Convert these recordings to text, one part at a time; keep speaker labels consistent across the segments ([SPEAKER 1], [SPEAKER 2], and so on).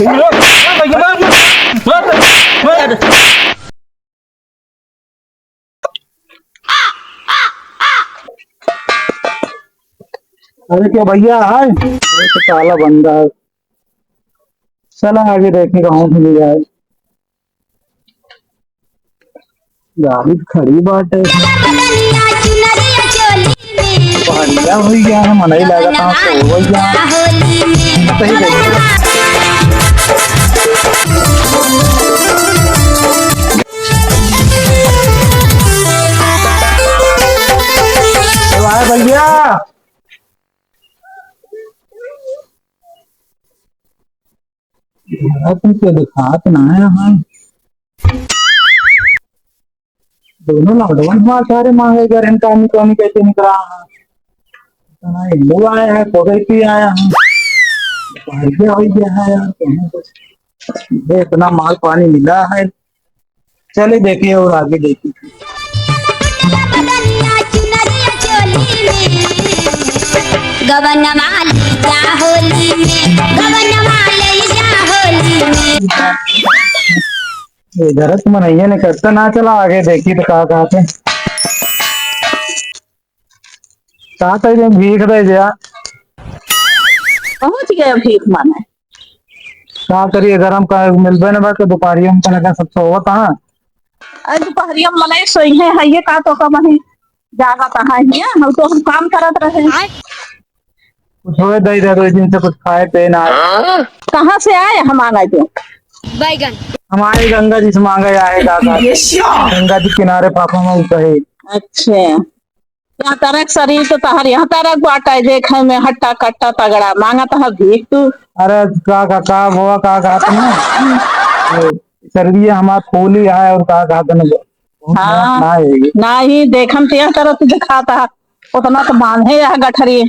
[SPEAKER 1] अरे क्या भैया है, अरे तो ताला बंद है। चला आगे देखेगा हूँ मिल जाए। गाड़ी खड़ी बात है, बढ़िया हो गया है, मन ही लगा था तो हो गया सही देखिए। भैया तुमको दिखात ना है यहाँ दोनों लॉकडाउन हुआ सारे मांगे गारंटी आमी तो हमें कैसे निकला है इतना हिंदू आया है कोई आया है बढ़िया हो गया है यार तुम्हें कुछ ये इतना माल पानी मिला है। चलिए देखिए और आगे देखिए। इधर तुम नहीं करता ना, चला आगे देखिए तो कहा थे भीख दे दिया
[SPEAKER 2] पहुंच गए भीख माने
[SPEAKER 1] क्या करिए गरम का मिलबे न बात दोपहरिया में लगा सब सोवत हाँ
[SPEAKER 2] अरे दोपहरिया में मने सोई है ये का तो कम है जागा कहाँ है हम तो हम काम करत रहे
[SPEAKER 1] कुछ हुए दे दे दो दिन से कुछ खाए पे ना।
[SPEAKER 2] कहाँ से आए हम आ गए थे
[SPEAKER 3] बैगन
[SPEAKER 1] हमारे गंगा जी से मांगे आए दादा गंगा जी किनारे पापा में कहे।
[SPEAKER 2] अच्छा यहाँ तरक शरीर तो तहर यहाँ तरक बाटा देखे में हट्टा कट्टा तगड़ा मांगा तह भीख तू।
[SPEAKER 1] अरे का वो का सर्दी हमारा फूल ही है और का
[SPEAKER 2] हाँ नहीं देखम तो यहाँ तरह तू दिखाता उतना तो बांधे यह गठरी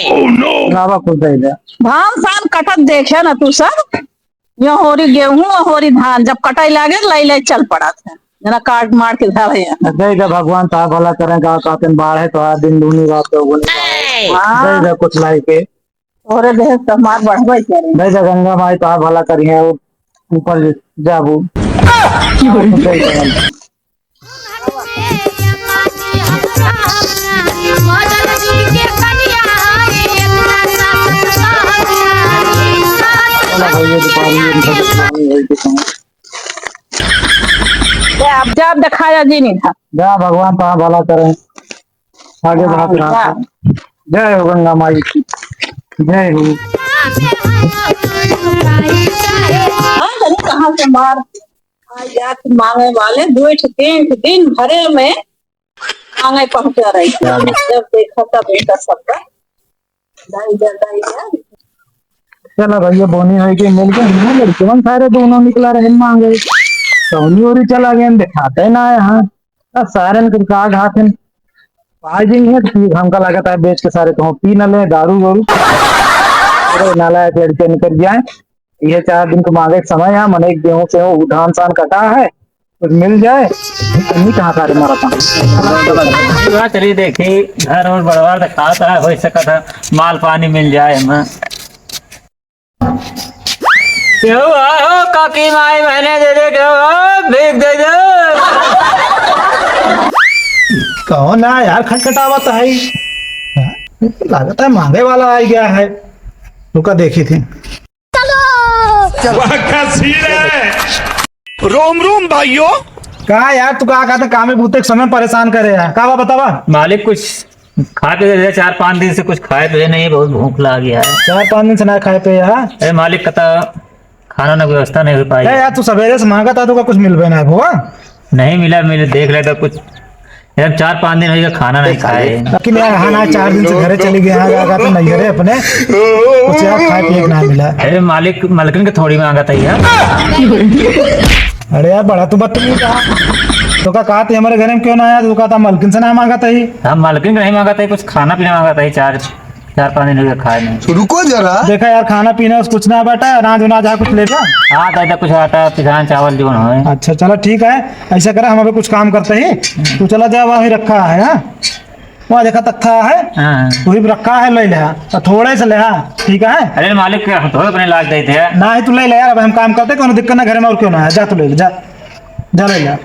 [SPEAKER 1] कुछ दे दे
[SPEAKER 2] धान सान कटत देखे ना तू सब यो होरी गेहूं होरी धान जब कटाई लागे लाई लाई चल पड़ा था जना काट मार के धरे
[SPEAKER 1] दे दे भगवान ता भला करेगा कातन बाढ़ है तो दिन दूनी रात तो दे दे कुछ लाई के
[SPEAKER 2] और देह समार बढ़वे करे
[SPEAKER 1] दे दे गंगा माई ता भला करिए ऊपर जाबू
[SPEAKER 2] अब जब दिखाया जी नहीं था
[SPEAKER 1] जय भगवान ता भला करें आगे बढ़ाते रहा। जय हो गंगा माई की जय हो।
[SPEAKER 2] कहाँ से मार मांगे वाले 2-3 दिन भरे में मांगे पहुंचा रही जब देखा तब बेटा सबका
[SPEAKER 1] चलो भैया बोनी है कि मिल गए लड़के सारे दोनों निकला रहे मांगे सोनी और चला गया दिखाते ना यहाँ सारे का घाट पार्जिंग है तो हमका लगता है बेच के सारे तो पी न ले दारू वारू नाला लड़के निकल जाए। ये 4 दिन को मांगे समय है मन एक गेहूं से हो धान सान कटा है कुछ मिल जाए नहीं कहाँ सारे मारा था
[SPEAKER 4] चलिए देखी घर और बड़वार दिखाता है हो सका था माल पानी मिल जाए हमें क्यों आयो काकी माई मैंने दे दे क्यों भीख दे दे
[SPEAKER 1] कहो ना यार खटखटावत है लागत है मांगे वाला आ गया है रुका देखी थी
[SPEAKER 5] रोम रोम भाइयों
[SPEAKER 1] कहा यार तू कहा था काम बूते समय परेशान करे है कहा बतावा
[SPEAKER 4] मालिक कुछ खा के दे दे 4-5 दिन से कुछ खाए पे नहीं बहुत भूख लग गया है
[SPEAKER 1] 4-5 दिन से ना खाए पे यार
[SPEAKER 4] अरे मालिक का खाना ना व्यवस्था नहीं हो पाई
[SPEAKER 1] यार तू सवेरे से मांगा था तो कुछ मिलवे ना हुआ
[SPEAKER 4] नहीं मिला मिले देख लेता कुछ यार 4-5 दिन हो खाना नहीं खाए
[SPEAKER 1] लेकिन यार हाँ ना 4 दिन से घरे चली गए यहाँ तो नहीं घरे अपने कुछ यार खाए पिए ना मिला।
[SPEAKER 4] अरे मालिक मलकिन के थोड़ी मांगा था यार
[SPEAKER 1] अरे यार बड़ा तू बदतमीज कहा तो कहा था हमारे घर में क्यों ना आया तो कहा था मलकिन से ना मांगा था ही
[SPEAKER 4] हम मलकिन का नहीं मांगा था कुछ खाना पीना मांगा था 4-5 दिन हो खाए नहीं
[SPEAKER 5] रुको जरा
[SPEAKER 1] देखा यार खाना पीना कुछ ना बेटा अनाज उनाज कुछ लेगा
[SPEAKER 4] हाँ दादा कुछ आटा पिसान चावल जो है।
[SPEAKER 1] अच्छा चलो ठीक है ऐसा करा हम अभी कुछ काम करते हैं तू चला जा वही रखा है। वहाँ देखा तख्ता है
[SPEAKER 4] हाँ।
[SPEAKER 1] वही पे रखा है, ले ले तो थोड़े से ले ठीक है
[SPEAKER 4] अरे मालिक क्या तो अपने लाग गए थे।
[SPEAKER 1] ना ही तू ले ले यार, अब हम काम करते कोनो दिक्कत ना घर में, और क्यों ना है, जा तू ले ले, जा जा ले ले।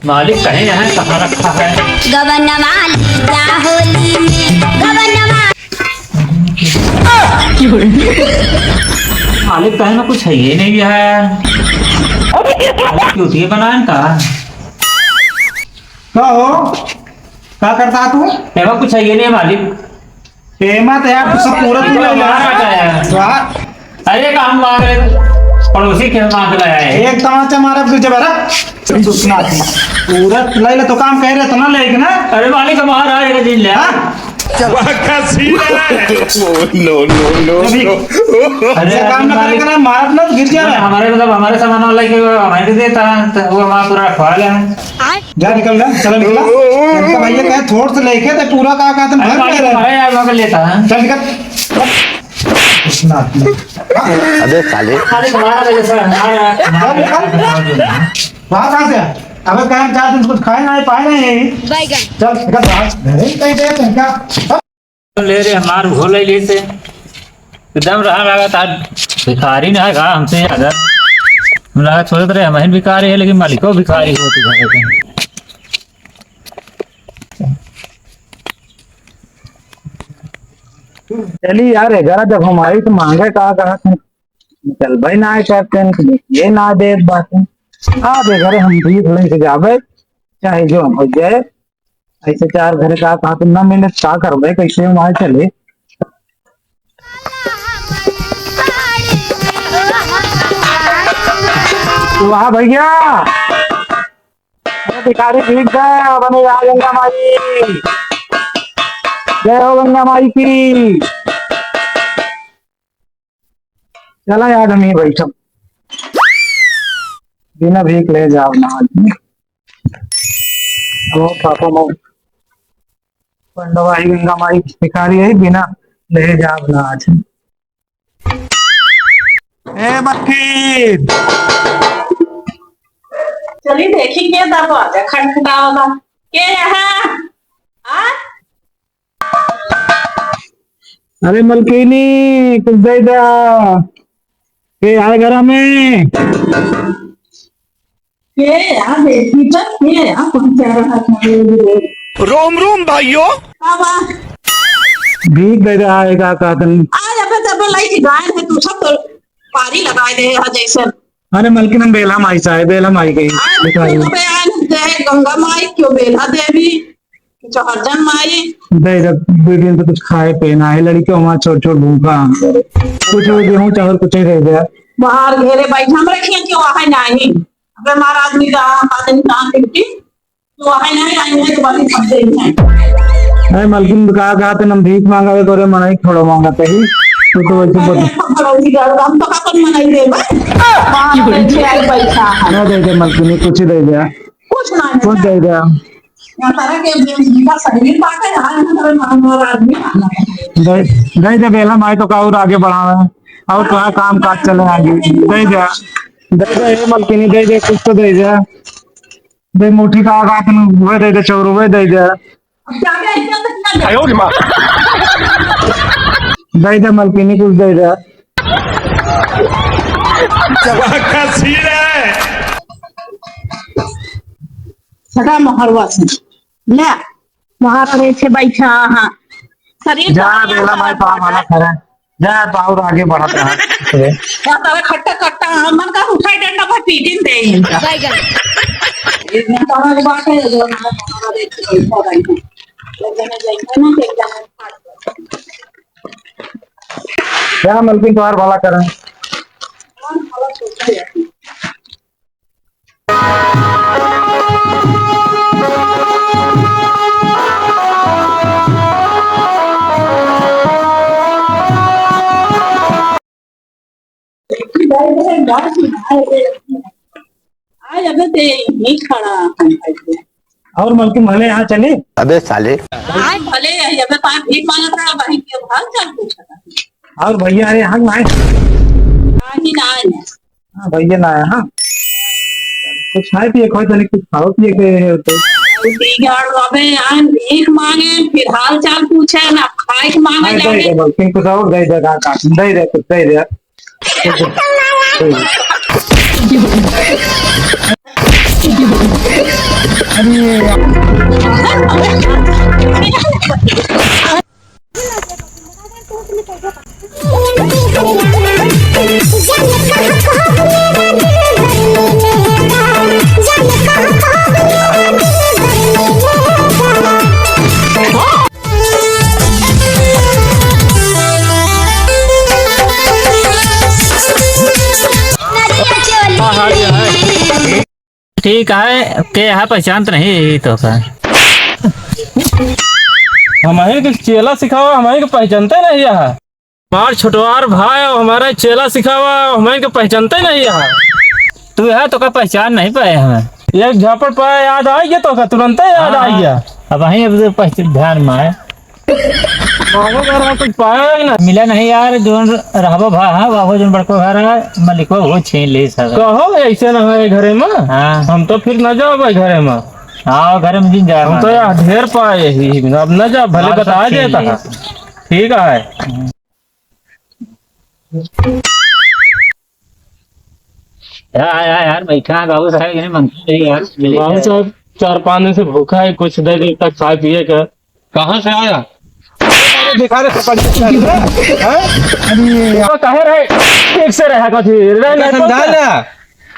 [SPEAKER 4] मालिक कहीं यहाँ कहाँ रखा है। मालिक कहीं में कुछ है ये नहीं है। क्यों बनाए का
[SPEAKER 1] क्या हो, क्या करता तू?
[SPEAKER 4] एवं कुछ है ये नहीं है मालिक।
[SPEAKER 1] पेमा तो यार तू सब पूरा तू ले ले। वाह,
[SPEAKER 4] अरे काम मांग रहे पड़ोसी के मांग लाया है।
[SPEAKER 1] एक तमाचा मारा तुझे बरा सुना पूरा ले ले, तो काम कह रहे तो ना लेके ना।
[SPEAKER 4] अरे मालिक हमारा आएगा दिन ले।
[SPEAKER 1] अरे काम ना करे ना, मारा ना तो गिर जाएगा।
[SPEAKER 4] हमारे मतलब हमारे सामान वाला के हमारे देता है वो हमारा पूरा रखवा लिया है।
[SPEAKER 1] जा निकल जा, चलो निकला। इनका भैया कहे थोड़ से लेके तो पूरा का तुम घर में रह।
[SPEAKER 4] हमारे यार वहाँ लेता है।
[SPEAKER 1] चल निकल। सुना
[SPEAKER 3] अबे साले
[SPEAKER 4] खाली हमारा जैसा
[SPEAKER 1] वहाँ कहाँ से? अबे कहीं 4 दिन से कुछ खाए ना पाए नहीं। चल निकल बाहर, घर ही कहीं दे क्या
[SPEAKER 4] ले रहे हमारे भोले ले से एकदम रहा लगा था भिखारी ना है हमसे ज्यादा। हम लगा छोड़ रहे हम भिखारी है लेकिन मालिको भिखारी होती
[SPEAKER 1] चली यार 11 जब हम आई तो मांगे कहा चल भाई ना करते हैं ये ना दे बात आ दे घरे हम भी थोड़े से जावे चाहे जो हो जाए। ऐसे 4 घरे का कहा तुम ना मिले क्या कर भाई, कैसे हम आए चले। वाह भैया, अरे भिखारी ठीक है बने आ गंगा माई, जय हो गंगा माई की। चला याद हम ही बैठो बिना भीख ले जाओ ना पापा मो पंडवाई गंगा माई भिखारी है बिना ले जाओ ना आज। ए मक्खी
[SPEAKER 2] चलिए देखी क्या दरवाजा खटखटाओगा के यहाँ।
[SPEAKER 1] अरे मलकिनी कुछ दे दे के आए घर में।
[SPEAKER 2] के यहाँ देखी तो के यहाँ पहुँचा रहा था।
[SPEAKER 3] रोम रोम भाइयों
[SPEAKER 1] भीख दे रहा है का कहतन।
[SPEAKER 2] आज अब तब लाई गाय है तू सब तो पारी लगाए दे यहाँ जैसे।
[SPEAKER 1] अरे मलकिन हम बेला माई चाहे बेला माई गई भिखारी
[SPEAKER 2] गंगा माई क्यों बेला देवी चौहर्जन माई
[SPEAKER 1] दे दे दिन तो कुछ खाए पीना है, लड़की वहाँ छोट छोट भूखा कुछ गेहूँ चावल कुछ ही दे दे।
[SPEAKER 2] बाहर घेरे बैठा हम रखिए क्यों वहाँ नहीं अबे हमारा आदमी का आदमी कहाँ ड्यूटी तो वहाँ नहीं आई है तो बाकी सब दे हैं।
[SPEAKER 1] अरे मलकिन कहा तो हम भीख मांगा वे करे मनाई थोड़ा मांगते ही तो वैसे बोल
[SPEAKER 2] हम तो कपन मनाई दे बाहर बैठे आई बैठा है
[SPEAKER 1] ना दे दे मलकिनी कुछ ही दे दे
[SPEAKER 2] कुछ ना
[SPEAKER 1] कुछ दे दे।
[SPEAKER 2] यहाँ तरह के जीवा शरीर पाके हमारा आदमी आना है।
[SPEAKER 1] दे दे बेला माई तो का और आगे बढ़ावे और तो काम काज चले आगे। दे दे मलकिनी दे दे कुछ तो दे दे। दे मुट्ठी का आगा वो दे दे 4 रुपए दे दे।
[SPEAKER 2] अब जाके इतना तक ना
[SPEAKER 3] आयो रे माँ
[SPEAKER 1] दे दे मलकिनी कुछ दे दे।
[SPEAKER 3] का सीन है
[SPEAKER 2] सदा महरवा से ले महाराज से बैठा हाँ शरीर
[SPEAKER 1] जा बेला माई पाँव वाला खड़ा है। जा पाँव आगे बढ़ता है।
[SPEAKER 2] या तारा खट्टा खट्टा मन का उठाई डंडा पर पीटिन दे इनका इतना तारा के बात है जो हमारा देख के बैठा रही है लेकिन जाएंगे ना एक जगह
[SPEAKER 1] जा मलकिन तुम्हार भला करें।
[SPEAKER 2] आज अबे ते नहीं खड़ा
[SPEAKER 1] और मलकिन भले यहाँ चले।
[SPEAKER 3] अबे साले
[SPEAKER 2] आज भले अबे पास भीख मांगा था भाई के भाग चल पूछा
[SPEAKER 1] और भैया अरे यहाँ ना आए।
[SPEAKER 2] आज ही ना आए
[SPEAKER 1] हाँ भैया ना आया हाँ कुछ खाए पिए खोए तनिक कुछ खाओ पिए के तो
[SPEAKER 2] बिगड़ रहे हैं भीख मांगे फिर हाल चाल पूछे ना खाए के मांगे
[SPEAKER 1] दे
[SPEAKER 2] जाने
[SPEAKER 1] दे बोल कुछ और दे दे का दे दे कुछ दे दे
[SPEAKER 4] ठीक है के यहाँ पहचान तो नहीं तो का
[SPEAKER 5] हमारे के चेला सिखावा हमारे के पहचानते नहीं यहाँ। हमार छोटवार भाई और हमारा चेला सिखावा हमारे के पहचानते नहीं यहाँ।
[SPEAKER 4] तू है तो का पहचान नहीं पाए हमें।
[SPEAKER 5] एक झापड़ पाया याद आ गया तो का तुरंत याद आ गया।
[SPEAKER 4] अब वहीं अब पहचान ध्यान में आए
[SPEAKER 5] मामो घर कुछ पाया ही ना।
[SPEAKER 4] मिला नहीं यार जोन रहबो भा हाँ बाबू जोन बड़को घर है मलिको वो छीन ले सब।
[SPEAKER 5] कहो ऐसे ना है घरे में।
[SPEAKER 4] हाँ
[SPEAKER 5] हम तो फिर न जाओ भाई घरे में।
[SPEAKER 4] हाँ घर में जिन जा
[SPEAKER 5] हम तो यार ढेर पाए ही अब न जा भले
[SPEAKER 4] और
[SPEAKER 5] बता
[SPEAKER 4] सब
[SPEAKER 5] देता
[SPEAKER 4] छीन
[SPEAKER 5] है। ठीक है
[SPEAKER 4] यार बैठा बाबू साहब ये मंगते यार
[SPEAKER 5] बाबू साहब 4-5 दिन से भूखा है कुछ दे दे तक खाए पिए का। कहाँ से आया दिखा रहे कहे रहे ठीक से रहा कथी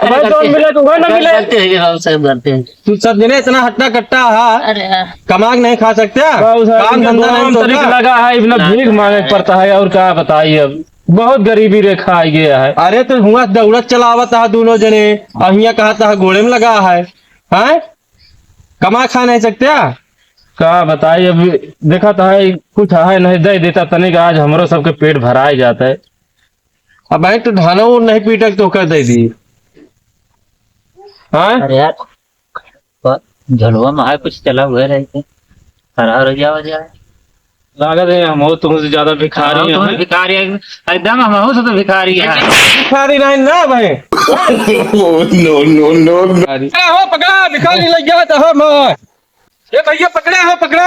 [SPEAKER 5] भाई तो मिले तो ना मिले
[SPEAKER 6] तू सब जने इतना हट्टा कट्टा है कमाग नहीं खा सकते काम धंधा नहीं तो
[SPEAKER 5] तरीका लगा है इतना भीख मांगे पड़ता है और क्या बताइए अब बहुत गरीबी रेखा आ गया है।
[SPEAKER 6] अरे तो हुआ दौड़त चलावत है दोनों जने अहिया कहा था घोड़े में लगा है हैं कमा खा नहीं सकते
[SPEAKER 5] क्या बताइए अब देखा था है कुछ है नहीं दे देता तनिक आज हमरो सबके पेट भराए जाता है।
[SPEAKER 6] अब भाई तो धानो नहीं पीटक तो कर दे दी हाँ
[SPEAKER 4] अरे यार झलवा में है कुछ चला हुए रहे थे हरा हो जाए
[SPEAKER 5] लागत है हम हो तुमसे ज्यादा भिखारी हैं।
[SPEAKER 4] भिखारी एकदम हम से तो भिखारी है
[SPEAKER 6] भिखारी नहीं ना भाई
[SPEAKER 3] no.
[SPEAKER 6] हो पकड़ा भिखारी लग गया तो हम ये भैया पकड़ा हो पकड़ा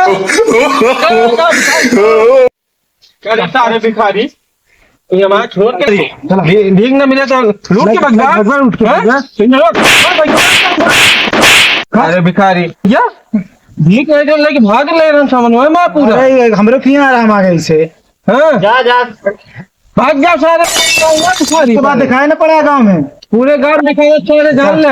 [SPEAKER 5] सारे भिखारी
[SPEAKER 6] ये हमारा छोड़ के भीख न मिले तो लूट के भगवान
[SPEAKER 1] उठ के
[SPEAKER 6] अरे भिखारी या भीख नहीं दे लेके भाग ले रहा समझ में मैं पूरा
[SPEAKER 1] अरे हमरो क्यों आराम आ गई से
[SPEAKER 6] हाँ
[SPEAKER 4] जा
[SPEAKER 6] भाग जाओ सारे भिखारी
[SPEAKER 1] बात दिखाई ना पड़ा गाँव में
[SPEAKER 6] पूरे गांव दिखाया सारे जान ले